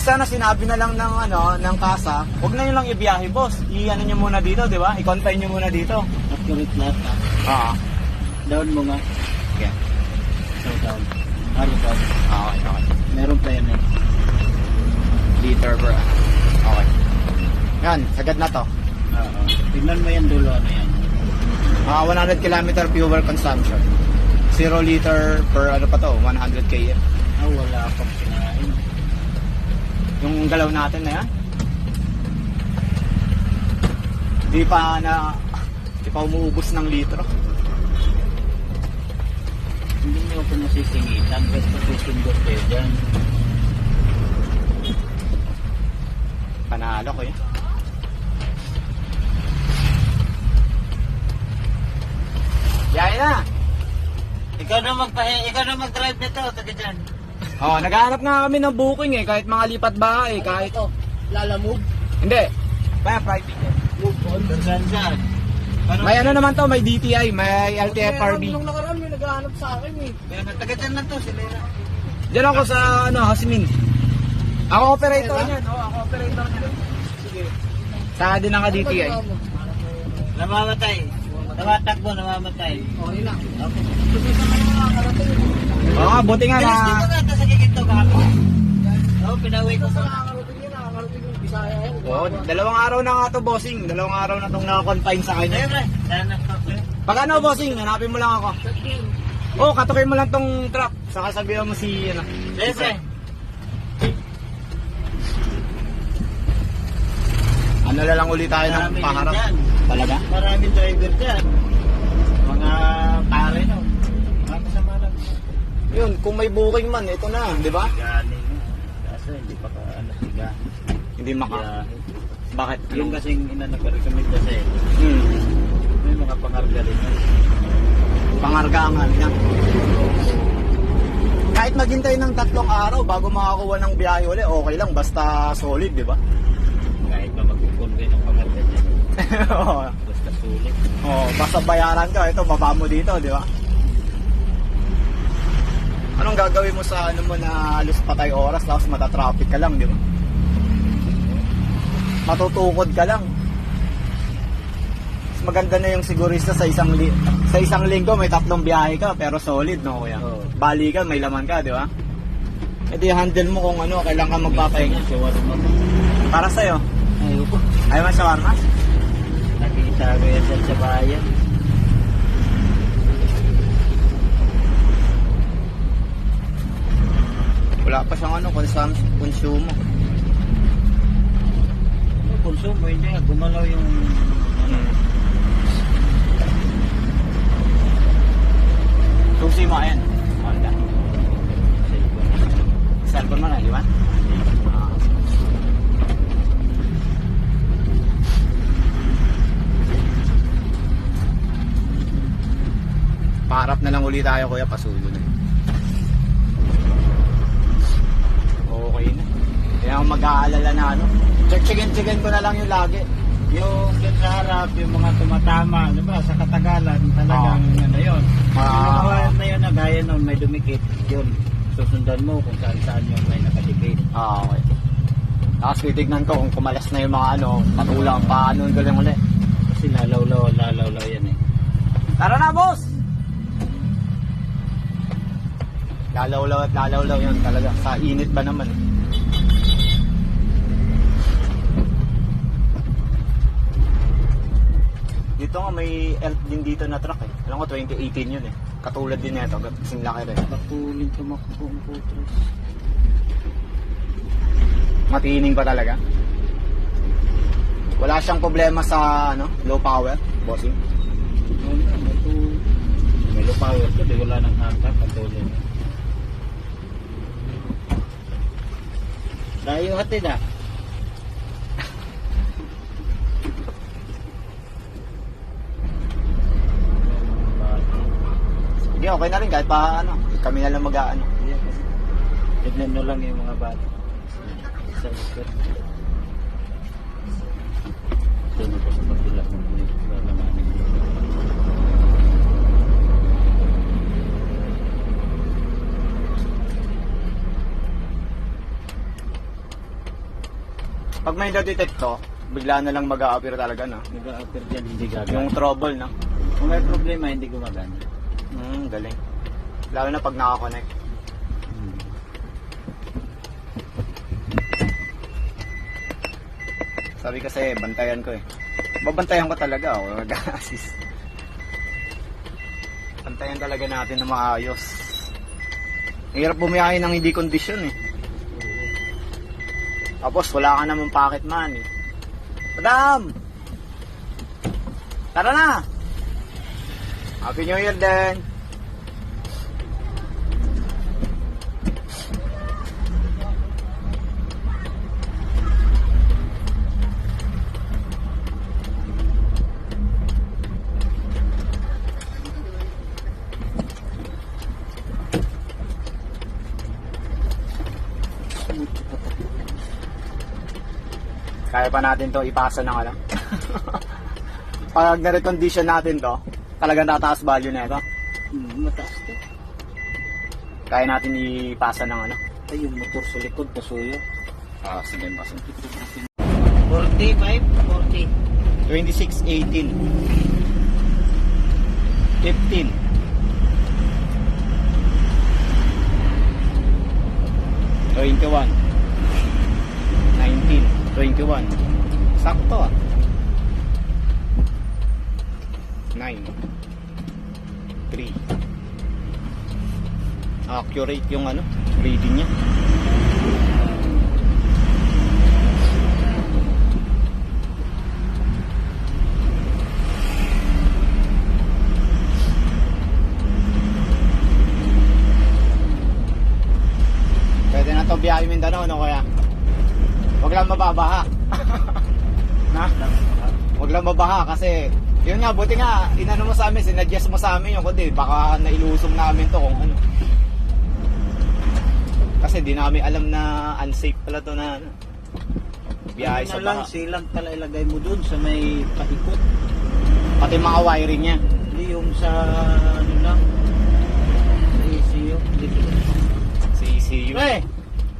sana sinabi na lang ng ng kasa, huwag na nyo lang ibiyahe, boss. I-ano nyo muna dito, di ba? I-confine nyo muna dito. Accurate lahat Oo. Down mo nga. Okay. So down. Arrow down. Okay. Meron pa yan eh. Liter per. Okay. Yan, sagad na to. Oo. Tignan mo yan dulo, ano yan. 100 km fuel consumption. 0 liter per 100 km. Wala akong kinain. Yung galaw natin na yan. Di pa umuubos ng litro. Hindi mo ako nasisingitan. Basta susundot kayo dyan. Panalo ko yun. Yaya na! Ikaw na mag-drive nito. Taga dyan. Naghahanap nga kami ng booking kahit mga lipat bahay, kahit... Lalamove. Hindi. May private yan. Move on. Saan dyan? May naman to, may DTI, may LTFRB. Nung nakaraan may naghahanap sa akin eh. Kaya taga dyan lang to, sila na. Diyan ako sa, Hasimin. Ako operator niyan, ako operator niyan. Sige. Sa din ang DTI. Namamatay. Namatakbo, namamatay. Yun lang. Oo, buti nga na... Dito nga, sa kikinto ka ako. Pinaway ko sa... Dalawang araw na nga to, bossing. Dalawang araw na tong naka-confine sa kanya. Pag bossing, hanapin mo lang ako. Katukin mo lang tong truck. Saka sabihan mo si, Siyempre. na lang ulit tayo ng paharap. Talaga? Maraming driver dyan. Mga pare, no? Masama lang. Yun, kung may booking man, ito na, di ba? Galing. Kaso hindi pa ka, siga. Hindi Bakit? Yung kasing nagpa-recommend kasi, Hmm. may mga pangarga rin. Pangargaan niya. Kahit maghintay ng 3 araw bago makakuha ng biyahe ulit, okay lang, basta solid, di ba? Kahit pa mag-convey ng pangarga dyan. Oo. Basta sulit. Basta bayaran ka, ito, baba mo dito, di ba? Anong gagawin mo sa mo na halos patay oras tapos matatraffic ka lang, di ba? Matutukod ka lang. Mas maganda na yung sigurista sa isang linggo may 3 biyahe ka pero solid, no kuya? Oo. Bali ka, may laman ka, di ba? E di handle mo kung kailan ka magpapahinga. Shawarma. Para sa'yo, Ayoko. ayaw man shawarma? Nakita ko yan dyan sa bayan. Wala pa siyang konsumo. Konsumo, hindi nga. Gumalaw yung... Susi mo, ayan. Honda. Cellphone mo na, di ba? Paharap na lang ulit tayo, kuya, pasulo na. Okay na. Kaya ako mag-aalala na check-in ko na lang yung lagi. Yung dyan sa harap, yung mga tumatama, di ba, sa katagalan, talagang yun. Yung mga na yun na gaya nun, may dumikit, yun. Susundan mo kung saan yung may nakadikit. Okay. Tapos titignan ko kung kumalas na yung mga patulang, paano galing ulit. Kasi lalaw yan eh. Tara na, boss! Lalaw yun talaga. Sa init ba naman? Dito nga may elf din dito na truck eh. Alam ko 2018 yun eh. Katulad din nito, kasing laki rin. Patuling tumakbo ang putros. Matining pa talaga. Wala siyang problema sa low power, bossing. May low power ko, di wala nang hatak, patuloy na. Tayo hatid ah. Sige, okay na rin kahit pa kami na lang mag-aano. Tignan nyo lang yung mga bata. Sa likod. Doon ako sa pagtila kung lalaman. Pag may na-detect to, bigla na lang mag-a-appear talaga, no? Nag-a-appear dyan, hindi gagana. Yung trouble, no? Kung may problema, hindi gumagana. Galing. Lalo na pag nakakonect. Sabi kasi, bantayan ko eh. Babantayan ko talaga, oh, mag-assist. Bantayan talaga natin na maayos. Hirap bumiyahe ng hindi kondisyon eh. Tapos wala ka naman pocket money. Madam! Tara na! Happy New Year din! Kaya pa natin to ipasa ng ano. Pag na-recondition natin to, talagang tataas value na ito. Mataas to. Kaya natin ipasa ng ano. Ay, yung motor sa likod, pasuyo. Sige, pasa. 45, 40. 26, 18. 15. 21. 19. 21. Sakto ah. 9. 3. Accurate yung ano, reading niya. Pwede na to biyahe Mindanao, no kaya? Huwag lang mababaha. Na? Huwag lang mabaha kasi yun nga, buti nga inano mo sa amin, sinadjust mo sa amin yung kundi baka nailusong namin to kung ano. Kasi di namin alam na unsafe pala to na ano. Biyahe sa lang, baha. silang pala ilagay mo dun sa may paikot. Pati mga wiring niya. Hindi yung sa ano lang. Sa ECU. Sa ECU. Pre,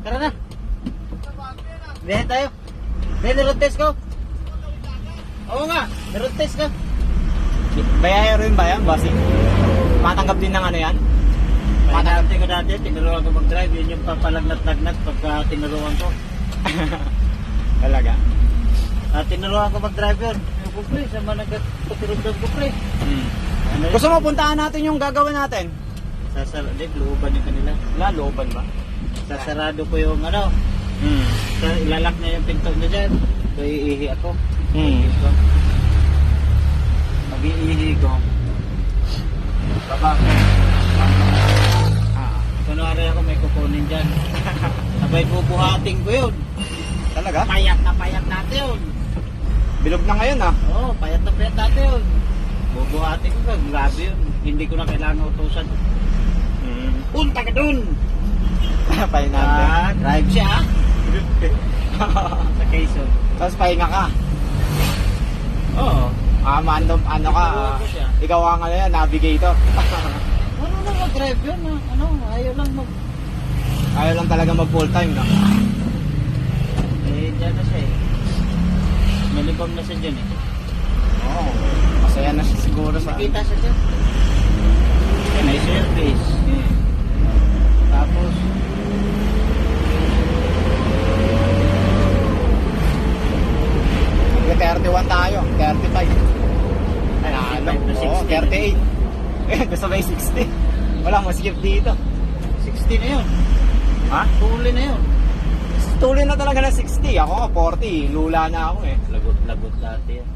tara na. Biyahe tayo. Biyahe, niroad test ko. Oo nga, niroad test ko. Bayaya rin ba yan, bossing? Matanggap din ng ano yan? Matanggap ko dati, tinuruan ko mag-drive. Yun yung papalagnat-lagnat pagka tinuruan ko. Talaga? Tinuruan ko mag-drive yun. Yung kupre, sa managpatirugan kupre. Ano yun? Gusto mo puntahan natin yung gagawin natin? Sasarado, looban yung kanila. Looban ba? Sasarado ko yung ano. Ilalak na yung pinto niya dyan. So, iihi ako. Mag-iihi ko. Baba ko. Kunwari ako may kukunin dyan. Sabay bubuhating ko yun. Talaga? Payat na payat natin yun. Bilog na ngayon ah. Oo, payat na payat natin yun. Bubuhating ko. Grabe yun. Hindi ko na kailangan utusan. Punta ka dun! Pahinga natin. Drive siya ah. Sa Quezon. Tapos pahinga ka. Oo. Ano ka, ikaw ang ano yan, navigator. Ano lang mag-drive yun ah. Ano, ayaw lang mag... Ayaw lang talaga mag full time, no? Dyan na siya eh. Malibang na siya dyan eh. Oo. Masaya na siya siguro sa... Nakita siya dyan. May service. Tapos... Mag-31 tayo, 35. Ay, Ano? 35 to 60. Oo, 38. Gusto ba yung 60? Wala, maskip dito. 60 na yun. Ha? Huli na yun. Tuloy na talaga ng 60. Ako nga 40. Lula na ako eh. Lagot-lagot dati yan.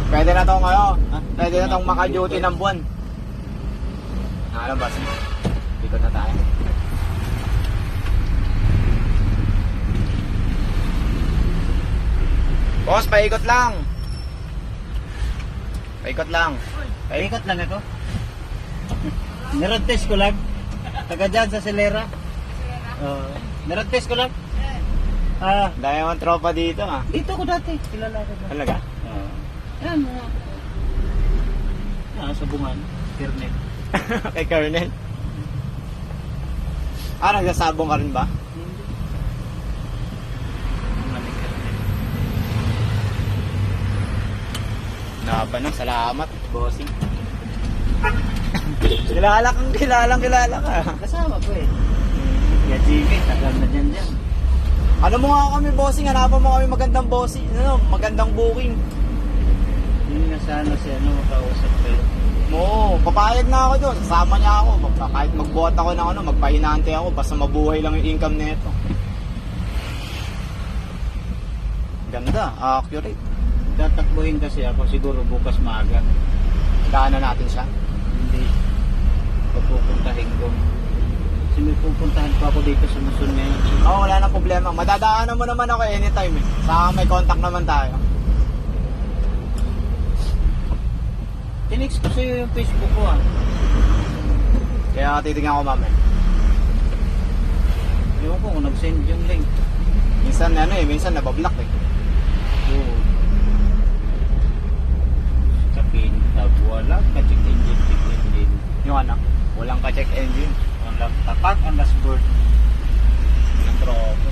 Pwede na tong ano, Ha? pwede na tong maka-duty ng buwan. Ano ba? Ikot na tayo. Boss, paikot lang. Paikot lang. Paikot lang ako. Niroad test ko lang. Taga dyan sa Silera. Niroad test ko lang. Dahil ang tropa dito ah. Dito ko dati. Kilala ko na. Talaga? Yan. Sa bungan. Kernel. Kay Colonel. Nagsasabong ka rin ba? laban na, salamat. Bossing. Kilala ka. Kasama ko eh. Kaya Jimmy, tagal na dyan. Ano mo nga kami bossing, hanapan mo kami magandang bossing, magandang booking. Yun nga sana si ano makausap kayo. Oo, papayag na ako doon. Sasama niya ako. Kahit magbuhat ako ng magpahinante ako. Basta mabuhay lang yung income nito. Ganda, accurate. Tatakbuhin kasi ako siguro bukas maaga. Daanan natin siya. Hindi. Papupuntahin ko. Kasi may pupuntahan pa ako dito sa Luzon ngayon. Oo, wala na problema. Madadaanan mo naman ako anytime eh. Saka may contact naman tayo. Tinext ko sa'yo yung Facebook ko ah. Kaya titignan ko mamaya. Ewan ko kung nag-send yung link. Minsan nabablock eh. Oo. Sabihin, wala ka check engine. Yung walang ka-check engine. Walang tapak ang dashboard. Ang tropo.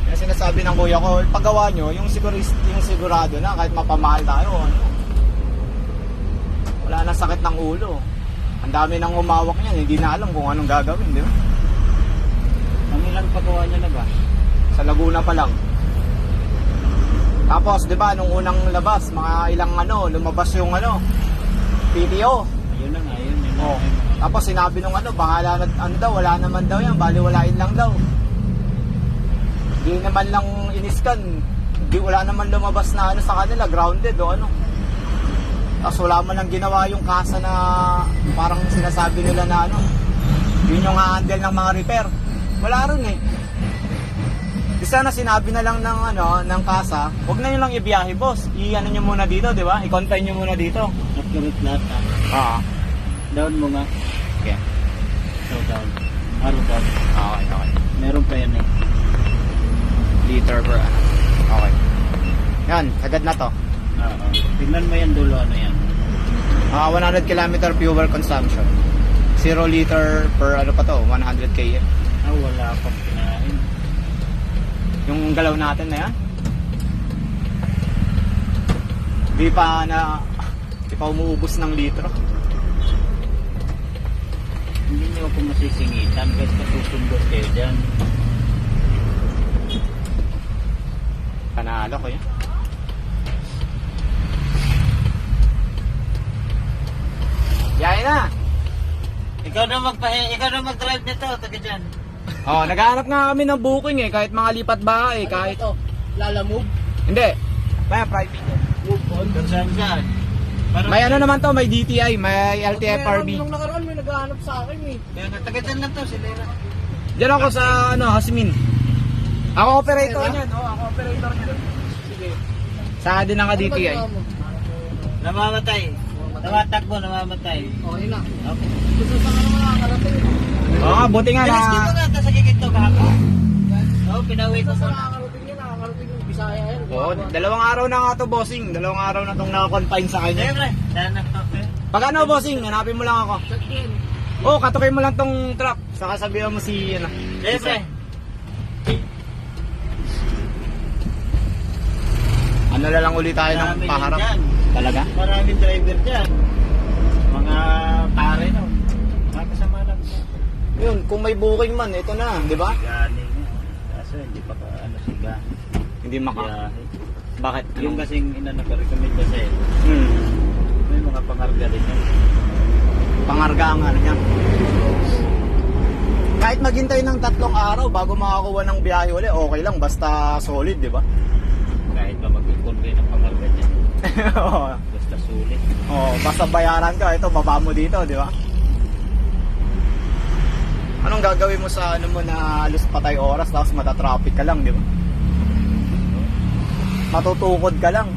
Kaya sinasabi ng kuya ko, paggawa nyo, yung sigurado na kahit mapamahal tayo, wala na sakit ng ulo. Ang dami nang humawak niyan, hindi na alam kung anong gagawin, di ba? Ang ilang pagawa niya na ba? Sa Laguna pa lang. Tapos, di ba, nung unang labas, mga ilang lumabas yung PTO. Ayun na nga, yun. Oh. Tapos sinabi nung bahala na, daw, wala naman daw yan, baliwalain lang daw. Di naman lang iniskan, wala naman lumabas na sa kanila, grounded o Tapos wala man lang ginawa yung kasa na parang sinasabi nila na yun yung handle ng mga repair. Wala rin eh. Di sana sinabi na lang ng kasa, wag na nyo lang ibiyahe boss. I-ano nyo muna dito, di ba? I-confine nyo muna dito. Accurate lahat ah. Down mo nga. Okay. So down. Arrow down. Okay. Meron pa yan eh. Liter per Okay. Yan, sagad na to. Oo. Tingnan mo yan dulo, ano yan? 100 km fuel consumption. 0 liter per 100 km. Wala akong kinain. Yung galaw natin na yan. Di pa umuubos ng litro. Hindi niyo ako masisingitan kasi kasusundot kayo dyan. Panalo ko yan. Yaya na! Ikaw na mag-drive nito, taga dyan. Naghahanap nga kami ng booking kahit mga lipat bahay, kahit... Lalamove? Hindi. May private. Move on? Saan dyan? May naman to, may DTI, may LTFRB. Nung nakaraan may naghahanap sa akin eh. Kaya taga dyan na to, sila na. Diyan ako sa Hasmin. Ako operator niyan, ako operator niyan. Sige. Sa din ang DTI. Namamatay. Namatakbo, namamatay. Okay na. Okay. Gusto sa naman nakakarating. Buti nga Bilis dito nga, sa gigit to kahapon. Pinawi ko Gusto sa muna. nakakarating niya, nakakarating yung Bisaya yan. Dalawang araw na nga to, bossing. Dalawang araw na tong naka-confine sa kanya. Siyempre, dana. Pag bossing, hanapin mo lang ako. Check in. Katukin mo lang tong truck. Saka sabihan mo si, Siyempre. Ano na lang ulit tayo ng Marami paharap. din dyan. Talaga? Maraming driver dyan. Mga pare no. Mga kasama lang. Yun, kung may booking man, ito na, di ba? Galing nga. Kaso hindi pa siga. Hindi Biyahe. Bakit? Yung kasing nag-recommend kasi, may mga pangarga rin yun. Pangarga ang niya. Kahit maghintay ng 3 araw bago makakuha ng biyahe uli, okay lang, basta solid, di ba? Kahit pa mag-ipon kayo ng pangarga dyan. Oo. Basta sulit. Basta bayaran ka, ito, baba mo dito, di ba? Anong gagawin mo sa mo na halos patay oras tapos matatraffic ka lang, di ba? Matutukod ka lang.